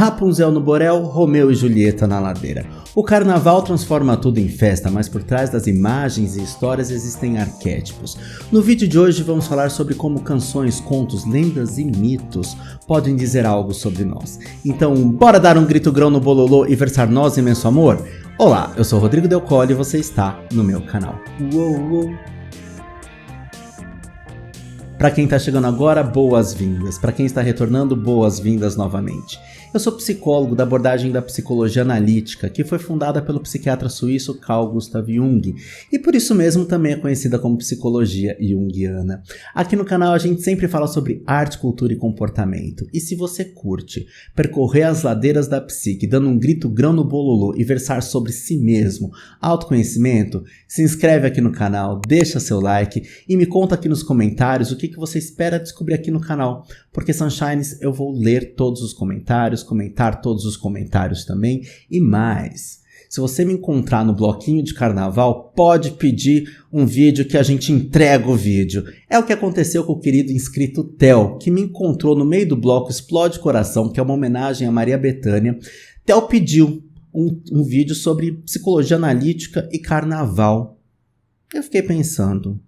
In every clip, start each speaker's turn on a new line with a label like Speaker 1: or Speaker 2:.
Speaker 1: Rapunzel no Borel, Romeu e Julieta na ladeira. O carnaval transforma tudo em festa, mas por trás das imagens e histórias existem arquétipos. No vídeo de hoje vamos falar sobre como canções, contos, lendas e mitos podem dizer algo sobre nós. Então, bora dar um grito grão no bololô e versar nós imenso amor? Olá, eu sou Rodrigo Del Colle e você está no meu canal. Uou. Para quem está chegando agora, boas-vindas. Para quem está retornando, boas-vindas novamente. Eu sou psicólogo da abordagem da psicologia analítica, que foi fundada pelo psiquiatra suíço Carl Gustav Jung, e por isso mesmo também é conhecida como psicologia junguiana. Aqui no canal a gente sempre fala sobre arte, cultura e comportamento, e se você curte percorrer as ladeiras da psique, dando um grito grão no bololô e versar sobre si mesmo, autoconhecimento, se inscreve aqui no canal, deixa seu like e me conta aqui nos comentários o que você espera descobrir aqui no canal, porque Sunshines eu vou ler todos os comentários, comentar todos os comentários também e mais. Se você me encontrar no bloquinho de carnaval, pode pedir um vídeo que a gente entrega o vídeo. É o que aconteceu com o querido inscrito Theo, que me encontrou no meio do bloco Explode Coração, que é uma homenagem a Maria Bethânia. Theo pediu um vídeo sobre psicologia analítica e carnaval. Eu fiquei pensando,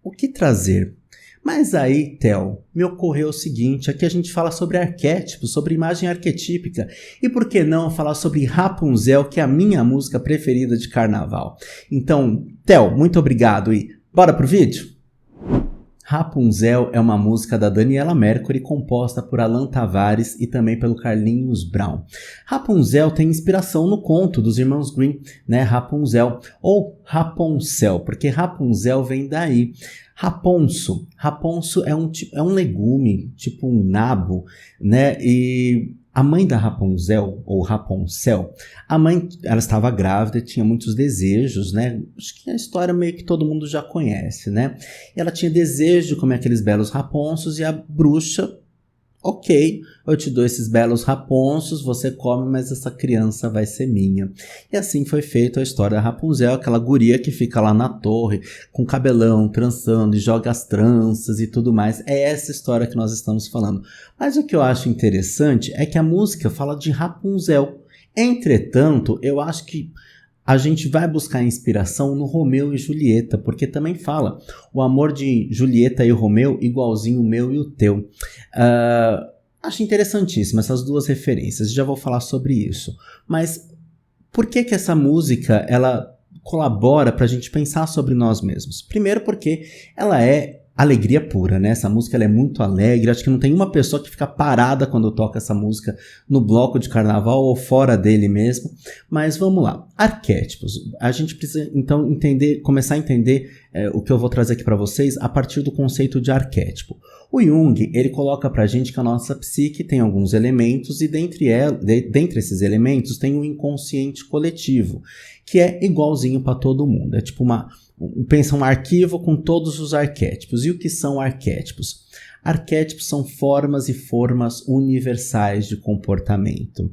Speaker 1: o que trazer? Mas aí, Theo, me ocorreu o seguinte, aqui a gente fala sobre arquétipos, sobre imagem arquetípica, e por que não falar sobre Rapunzel, que é a minha música preferida de carnaval. Então, Theo, muito obrigado e bora pro vídeo? Rapunzel é uma música da Daniela Mercury, composta por Alan Tavares e também pelo Carlinhos Brown. Rapunzel tem inspiração no conto dos irmãos Grimm, né? Rapunzel, ou Raponcel, porque Rapunzel vem daí. Raponso é um legume, tipo um nabo, né? E a mãe da Rapunzel, ou Raponcel, ela estava grávida, tinha muitos desejos, né? Acho que a história meio que todo mundo já conhece, né? E ela tinha desejo de comer aqueles belos raponsos e a bruxa, ok, eu te dou esses belos raponsos, você come, mas essa criança vai ser minha. E assim foi feita a história da Rapunzel, aquela guria que fica lá na torre, com cabelão, trançando e joga as tranças e tudo mais. É essa história que nós estamos falando. Mas o que eu acho interessante é que a música fala de Rapunzel. Entretanto, eu acho que a gente vai buscar inspiração no Romeu e Julieta, porque também fala o amor de Julieta e Romeu igualzinho o meu e o teu. Acho interessantíssimo essas duas referências, já vou falar sobre isso. Mas por que essa música ela colabora para a gente pensar sobre nós mesmos? Primeiro porque ela é alegria pura, né? Essa música ela é muito alegre, acho que não tem uma pessoa que fica parada quando toca essa música no bloco de carnaval ou fora dele mesmo, mas vamos lá. Arquétipos. A gente precisa então começar a entender o que eu vou trazer aqui para vocês a partir do conceito de arquétipo. O Jung, ele coloca pra gente que a nossa psique tem alguns elementos e dentre esses elementos tem um inconsciente coletivo, que é igualzinho para todo mundo. É tipo pensa um arquivo com todos os arquétipos. E o que são arquétipos? Arquétipos são formas e formas universais de comportamento.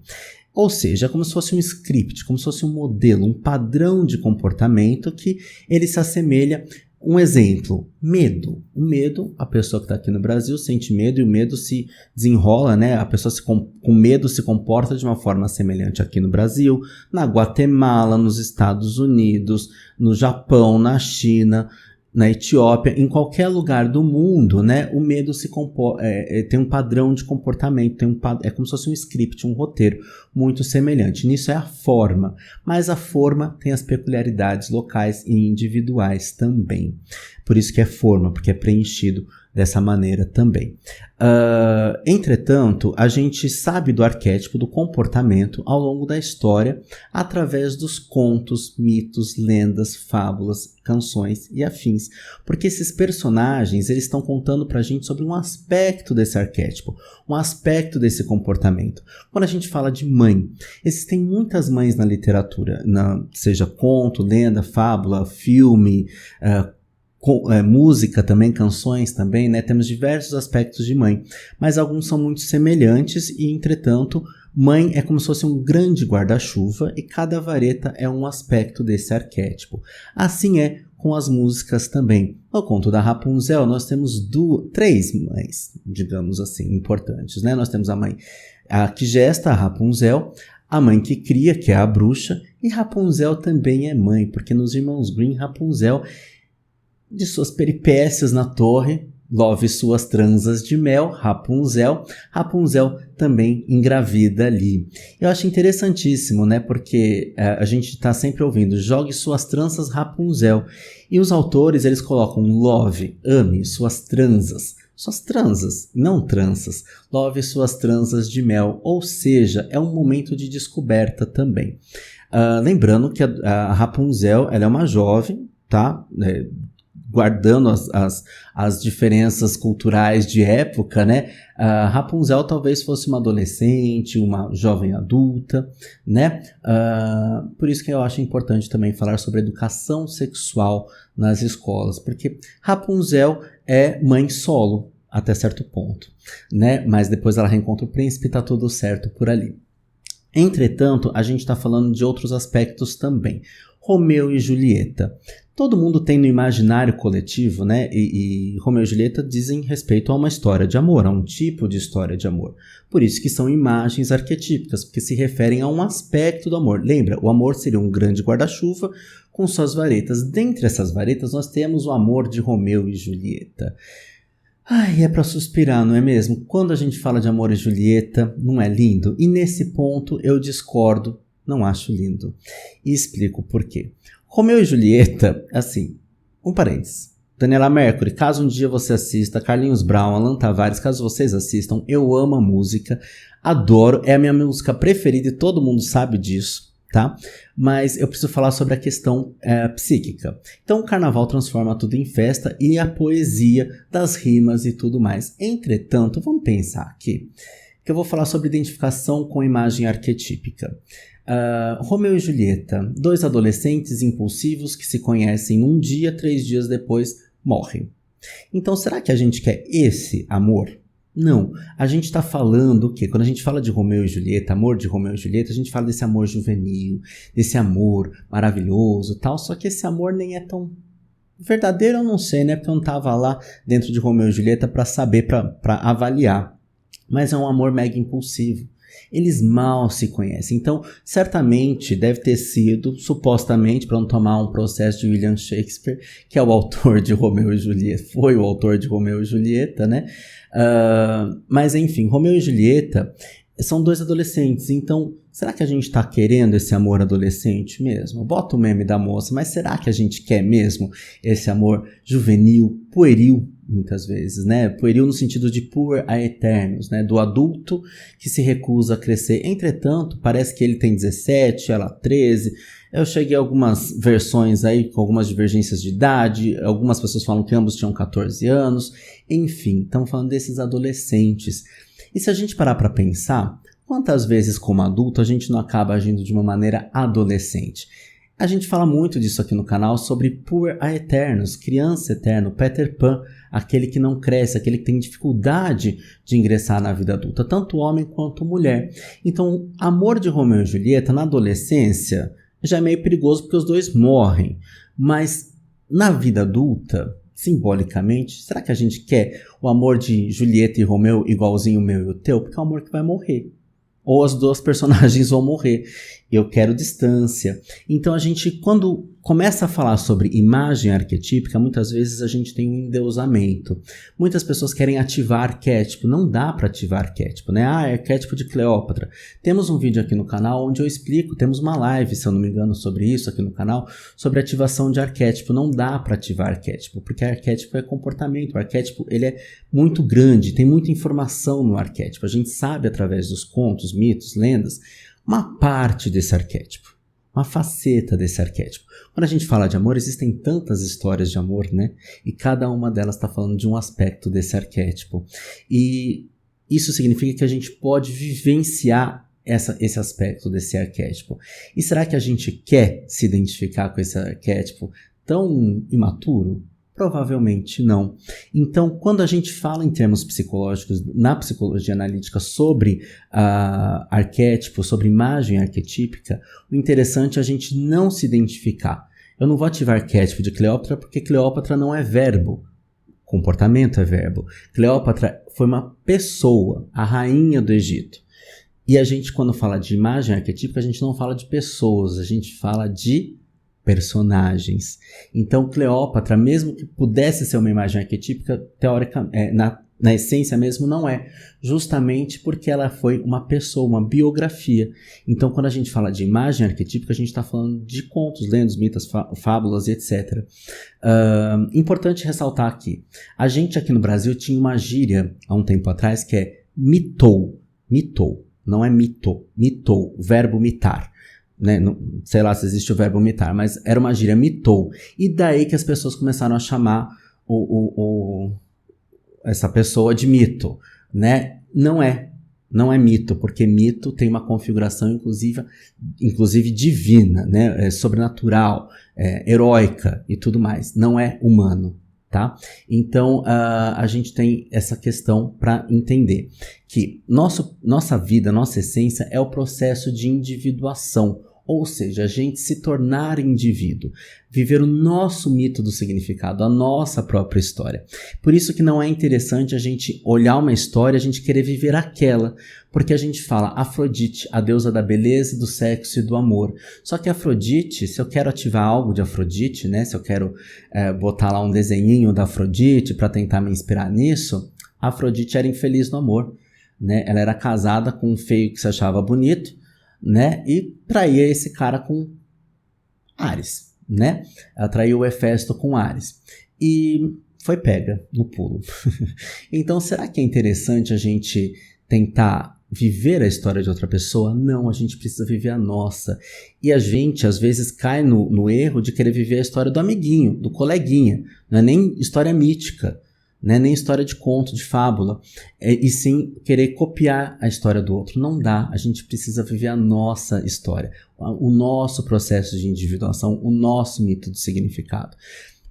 Speaker 1: Ou seja, é como se fosse um script, como se fosse um modelo, um padrão de comportamento que ele se assemelha. Um exemplo, medo. O medo, a pessoa que está aqui no Brasil sente medo e o medo se desenrola, né? A pessoa com medo se comporta de uma forma semelhante aqui no Brasil, na Guatemala, nos Estados Unidos, no Japão, na China, na Etiópia, em qualquer lugar do mundo, né? O medo tem um padrão de comportamento, é como se fosse um script, um roteiro muito semelhante. Nisso é a forma, mas a forma tem as peculiaridades locais e individuais também. Por isso que é forma, porque é preenchido dessa maneira também. Entretanto, a gente sabe do arquétipo do comportamento ao longo da história através dos contos, mitos, lendas, fábulas, canções e afins. Porque esses personagens eles estão contando pra gente sobre um aspecto desse arquétipo, um aspecto desse comportamento. Quando a gente fala de mãe, existem muitas mães na literatura, seja conto, lenda, fábula, filme, música também, canções também, né? Temos diversos aspectos de mãe, mas alguns são muito semelhantes e, entretanto, mãe é como se fosse um grande guarda-chuva e cada vareta é um aspecto desse arquétipo. Assim é com as músicas também. No conto da Rapunzel, nós temos três mães, digamos assim, importantes, né? Nós temos a mãe A que gesta, a Rapunzel, a mãe que cria, que é a bruxa, e Rapunzel também é mãe, porque nos Irmãos Grimm, Rapunzel, de suas peripécias na torre, love suas transas de mel, Rapunzel também engravida ali. Eu acho interessantíssimo, né, porque a gente está sempre ouvindo, jogue suas tranças, Rapunzel, e os autores, eles colocam love, ame suas transas, não tranças, love suas transas de mel, ou seja, é um momento de descoberta também. Lembrando que a Rapunzel, ela é uma jovem, tá? Guardando as diferenças culturais de época, né? Rapunzel talvez fosse uma adolescente, uma jovem adulta, né? Por isso que eu acho importante também falar sobre educação sexual nas escolas, porque Rapunzel é mãe solo até certo ponto, né? Mas depois ela reencontra o príncipe e tá tudo certo por ali. Entretanto, a gente está falando de outros aspectos também. Romeu e Julieta. Todo mundo tem no imaginário coletivo, né? E Romeu e Julieta dizem respeito a uma história de amor, a um tipo de história de amor. Por isso que são imagens arquetípicas, porque se referem a um aspecto do amor. Lembra, o amor seria um grande guarda-chuva com suas varetas. Dentre essas varetas, nós temos o amor de Romeu e Julieta. Ai, é pra suspirar, não é mesmo? Quando a gente fala de Amor e Julieta, não é lindo? E nesse ponto eu discordo, não acho lindo. E explico por quê. Romeu e Julieta, assim, um parênteses. Daniela Mercury, caso um dia você assista, Carlinhos Brown, Alan Tavares, caso vocês assistam, eu amo a música, adoro, é a minha música preferida e todo mundo sabe disso, tá? Mas eu preciso falar sobre a questão psíquica. Então o carnaval transforma tudo em festa e a poesia das rimas e tudo mais. Entretanto, vamos pensar aqui, que eu vou falar sobre identificação com imagem arquetípica. Romeu e Julieta, dois adolescentes impulsivos que se conhecem um dia, 3 dias depois morrem. Então será que a gente quer esse amor? Não, a gente está falando o quê? Quando a gente fala de Romeu e Julieta, amor de Romeu e Julieta, a gente fala desse amor juvenil, desse amor maravilhoso e tal, só que esse amor nem é tão verdadeiro, eu não sei, né? Porque eu não estava lá dentro de Romeu e Julieta para saber, para avaliar. Mas é um amor mega impulsivo. Eles mal se conhecem, então certamente deve ter sido, supostamente, para não tomar um processo de William Shakespeare, que é o autor de Romeu e Julieta, foi o autor de Romeu e Julieta, né? Mas enfim, Romeu e Julieta são dois adolescentes, então será que a gente está querendo esse amor adolescente mesmo? Bota o meme da moça, mas será que a gente quer mesmo esse amor juvenil, pueril, muitas vezes, né? Pueril no sentido de puer a eternos, né? Do adulto que se recusa a crescer. Entretanto, parece que ele tem 17, ela 13. Eu cheguei a algumas versões aí com algumas divergências de idade. Algumas pessoas falam que ambos tinham 14 anos. Enfim, estamos falando desses adolescentes. E se a gente parar para pensar, quantas vezes como adulto a gente não acaba agindo de uma maneira adolescente? A gente fala muito disso aqui no canal sobre puer a eternos, criança eterno, Peter Pan, aquele que não cresce, aquele que tem dificuldade de ingressar na vida adulta, tanto homem quanto mulher. Então, amor de Romeu e Julieta na adolescência já é meio perigoso porque os dois morrem, mas na vida adulta, simbolicamente, será que a gente quer o amor de Julieta e Romeu igualzinho o meu e o teu? Porque é um amor que vai morrer. Ou as duas personagens vão morrer. Eu quero distância. Então a gente, quando começa a falar sobre imagem arquetípica, muitas vezes a gente tem um endeusamento. Muitas pessoas querem ativar arquétipo. Não dá para ativar arquétipo, né? É arquétipo de Cleópatra. Temos um vídeo aqui no canal onde eu explico, temos uma live, se eu não me engano, sobre isso aqui no canal, sobre ativação de arquétipo. Não dá para ativar arquétipo, porque arquétipo é comportamento. O arquétipo, ele é muito grande, tem muita informação no arquétipo. A gente sabe através dos contos, mitos, lendas, uma parte desse arquétipo, uma faceta desse arquétipo. Quando a gente fala de amor, existem tantas histórias de amor, né? E cada uma delas está falando de um aspecto desse arquétipo. E isso significa que a gente pode vivenciar esse aspecto desse arquétipo. E será que a gente quer se identificar com esse arquétipo tão imaturo? Provavelmente não. Então, quando a gente fala em termos psicológicos, na psicologia analítica, sobre arquétipo, sobre imagem arquetípica, o interessante é a gente não se identificar. Eu não vou ativar arquétipo de Cleópatra porque Cleópatra não é verbo. Comportamento é verbo. Cleópatra foi uma pessoa, a rainha do Egito. E a gente, quando fala de imagem arquetípica, a gente não fala de pessoas, a gente fala de personagens. Então, Cleópatra, mesmo que pudesse ser uma imagem arquetípica, teoricamente, na essência mesmo não é, justamente porque ela foi uma pessoa, uma biografia. Então, quando a gente fala de imagem arquetípica, a gente está falando de contos, lendas, mitos, fábulas e etc. Importante ressaltar aqui, a gente aqui no Brasil tinha uma gíria há um tempo atrás que é mitou, não é mitou, o verbo mitar. Né? Não, sei lá se existe o verbo mitar, mas era uma gíria, mitou. E daí que as pessoas começaram a chamar essa pessoa de mito, né? Não é mito, porque mito tem uma configuração inclusive divina, né? Sobrenatural, heróica e tudo mais. Não é humano, tá? Então, a gente tem essa questão para entender que nossa vida, nossa essência é o processo de individuação, ou seja, a gente se tornar indivíduo, viver o nosso mito do significado, a nossa própria história. Por isso que não é interessante a gente olhar uma história e a gente querer viver aquela, porque a gente fala Afrodite, a deusa da beleza, do sexo e do amor. Só que Afrodite, se eu quero ativar algo de Afrodite, né, se eu quero botar lá um desenhinho da Afrodite para tentar me inspirar nisso, Afrodite era infeliz no amor, né? Ela era casada com um feio que se achava bonito, né? E traía esse cara com Ares, né? Ela traiu o Hefesto com Ares e foi pega no pulo. Então, será que é interessante a gente tentar viver a história de outra pessoa? Não, a gente precisa viver a nossa. E a gente, às vezes, cai no erro de querer viver a história do amiguinho, do coleguinha. Não é nem história mítica, né? Nem história de conto, de fábula, e sim querer copiar a história do outro. Não dá, a gente precisa viver a nossa história, o nosso processo de individuação, o nosso mito de significado.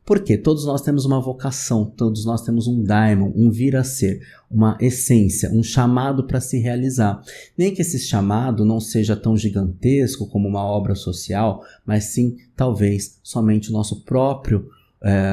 Speaker 1: Porque todos nós temos uma vocação, todos nós temos um daimon, um vir a ser, uma essência, um chamado para se realizar. Nem que esse chamado não seja tão gigantesco como uma obra social, mas sim, talvez, somente o nosso próprio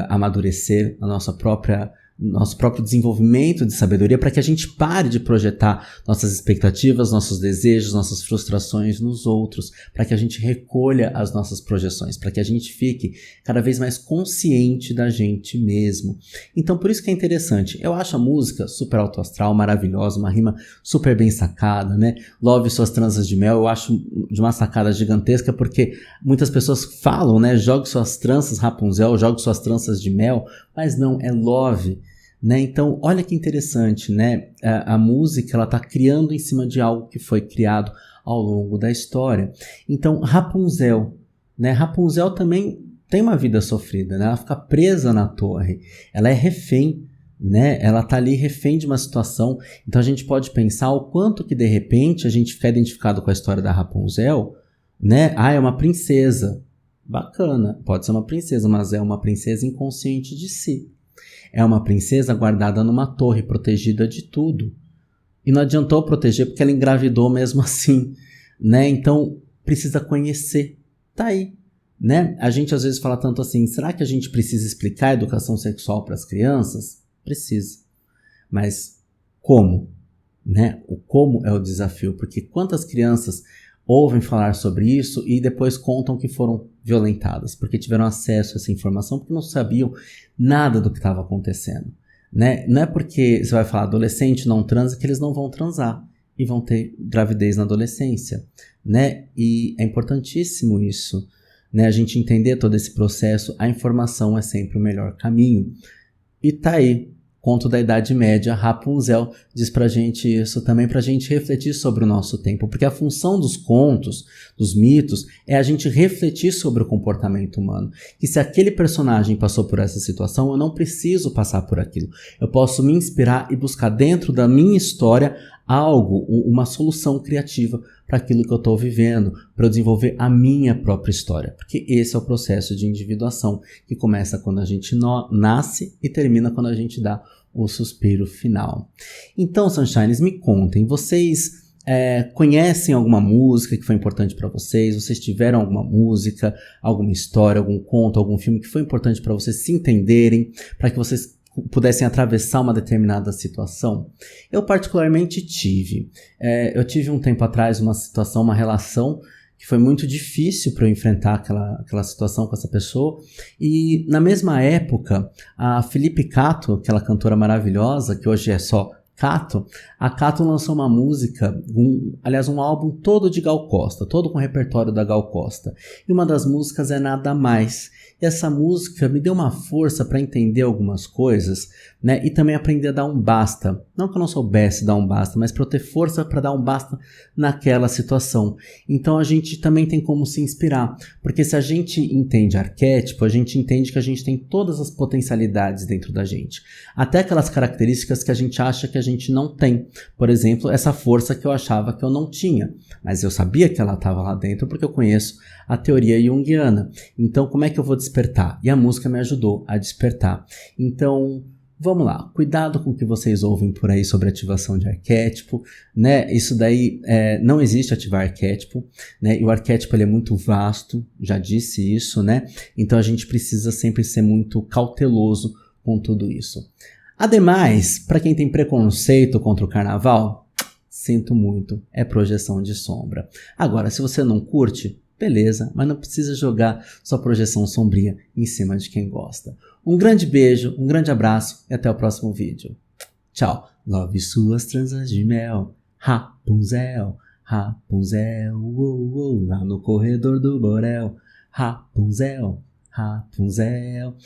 Speaker 1: amadurecer, nosso próprio desenvolvimento de sabedoria, para que a gente pare de projetar nossas expectativas, nossos desejos, nossas frustrações nos outros, para que a gente recolha as nossas projeções, para que a gente fique cada vez mais consciente da gente mesmo. Então, por isso que é interessante. Eu acho a música super alto astral, maravilhosa, uma rima super bem sacada, né? Love suas tranças de mel, eu acho de uma sacada gigantesca, porque muitas pessoas falam, né? Jogue suas tranças, Rapunzel, jogue suas tranças de mel, mas não, é love. Né? Então, olha que interessante, né? A música ela está criando em cima de algo que foi criado ao longo da história. Então, Rapunzel, né? Rapunzel também tem uma vida sofrida, né? Ela fica presa na torre, ela é refém, né? Ela está ali refém de uma situação. Então, a gente pode pensar o quanto que de repente a gente fica identificado com a história da Rapunzel, né? Ah, é uma princesa, bacana, pode ser uma princesa, mas é uma princesa inconsciente de si. É uma princesa guardada numa torre, protegida de tudo. E não adiantou proteger porque ela engravidou mesmo assim, né? Então, precisa conhecer. Tá aí, né? A gente às vezes fala tanto assim, será que a gente precisa explicar a educação sexual para as crianças? Precisa. Mas como? Né? O como é o desafio, porque quantas crianças ouvem falar sobre isso e depois contam que foram violentadas, porque tiveram acesso a essa informação, porque não sabiam nada do que estava acontecendo, né? Não é porque você vai falar adolescente não transa que eles não vão transar e vão ter gravidez na adolescência, né? E é importantíssimo isso, né? A gente entender todo esse processo, a informação é sempre o melhor caminho. E tá aí, conto da Idade Média, Rapunzel diz pra gente isso também, pra gente refletir sobre o nosso tempo, porque a função dos contos, dos mitos, é a gente refletir sobre o comportamento humano, que se aquele personagem passou por essa situação, eu não preciso passar por aquilo, eu posso me inspirar e buscar dentro da minha história algo, uma solução criativa para aquilo que eu estou vivendo, para eu desenvolver a minha própria história, porque esse é o processo de individuação que começa quando a gente nasce e termina quando a gente dá o suspiro final. Então, Sunshines, me contem, vocês conhecem alguma música que foi importante para vocês? Vocês tiveram alguma música, alguma história, algum conto, algum filme que foi importante para vocês se entenderem, para que vocês pudessem atravessar uma determinada situação? Eu particularmente tive. Eu tive um tempo atrás uma situação, uma relação que foi muito difícil para eu enfrentar aquela situação com essa pessoa. E na mesma época, a Felipe Cato, aquela cantora maravilhosa, que hoje é só Cato, a Cato lançou uma música, aliás um álbum todo de Gal Costa, todo com o repertório da Gal Costa. E uma das músicas é Nada Mais. E essa música me deu uma força para entender algumas coisas, né? E também aprender a dar um basta. Não que eu não soubesse dar um basta, mas para eu ter força para dar um basta naquela situação. Então a gente também tem como se inspirar, porque se a gente entende arquétipo, a gente entende que a gente tem todas as potencialidades dentro da gente. Até aquelas características que a gente acha que a gente não tem. Por exemplo, essa força que eu achava que eu não tinha, mas eu sabia que ela estava lá dentro porque eu conheço a teoria junguiana. Então, como é que eu vou despertar? E a música me ajudou a despertar. Então, vamos lá. Cuidado com o que vocês ouvem por aí sobre ativação de arquétipo, né? Isso daí não existe ativar arquétipo, né? E o arquétipo ele é muito vasto, já disse isso, né? Então, a gente precisa sempre ser muito cauteloso com tudo isso. Ademais, para quem tem preconceito contra o carnaval, sinto muito, é projeção de sombra. Agora, se você não curte, beleza, mas não precisa jogar sua projeção sombria em cima de quem gosta. Um grande beijo, um grande abraço e até o próximo vídeo. Tchau. Love suas tranças de mel, Rapunzel, Rapunzel, lá no corredor do borel, Rapunzel, Rapunzel.